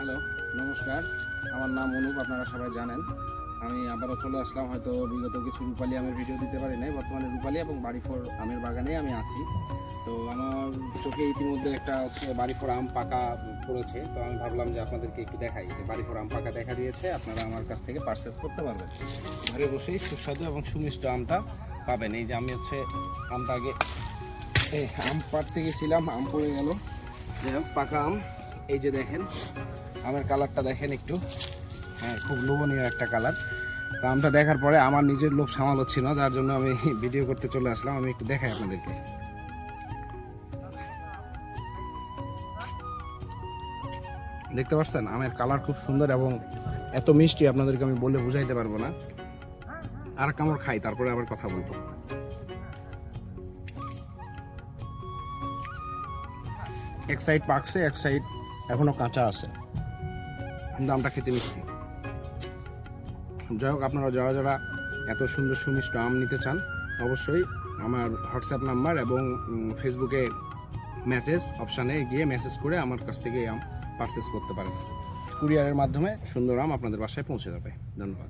Hello, নমস্কার। আমার নাম অনুপ, আপনারা সবাই জানেন। আমি আবারও চলে আসলাম। হয়তো বিগত কিছু রূপালী আমের ভিডিও দিতে পারি নাই। বর্তমানে রূপালী এবং বাড়িফোর আমের বাগানে আমি আছি। তো আমার চোখে ইতিমধ্যে একটা বাড়িফোর আম পাকা পড়েছে। তো আমি ভাবলাম যে আপনাদেরকে একটু দেখাই যে বাড়িফোর আম পাকা দেখা দিয়েছে, আপনারা আমার কাছ থেকে পারচেস করতে পারবেন। ঘরে বসেই সুস্বাদু এবং সুমিষ্ট আমটা পাবেন। এই যে আমি আমটা আগে আম পাড়তে গেছিলাম, আম পড়ে গেল। যাই হোক, পাকা আম। এই যে দেখেন, আমের কালারটা দেখেন একটু, হ্যাঁ, খুব লোভনীয় একটা কালার। তো আমটা দেখার পরে আমার নিজের লোভ সামাল হচ্ছিল না, যার জন্য আমি ভিডিও করতে চলে আসলাম। আমি একটু দেখাই আপনাদেরকে। দেখতে পাচ্ছেন, আমের কালার খুব সুন্দর এবং এত মিষ্টি আপনাদেরকে আমি বলে বুঝাইতে পারবো না। আর কামড় খাই, তারপরে আবার কথা বলবো। এক সাইড পাকছে, এক সাইড এখনো কাঁচা আছে, কিন্তু আমটা খেতে মিষ্টি। যাই হোক, আপনারা যারা যারা এত সুন্দর সুমিষ্ট আম নিতে চান, অবশ্যই আমার হোয়াটসঅ্যাপ নাম্বার এবং ফেসবুকে মেসেজ অপশানে গিয়ে মেসেজ করে আমার কাছ থেকে আম পারচেস করতে পারেন। কুরিয়ারের মাধ্যমে সুন্দর আম আপনাদের বাসায় পৌঁছে যাবে। ধন্যবাদ।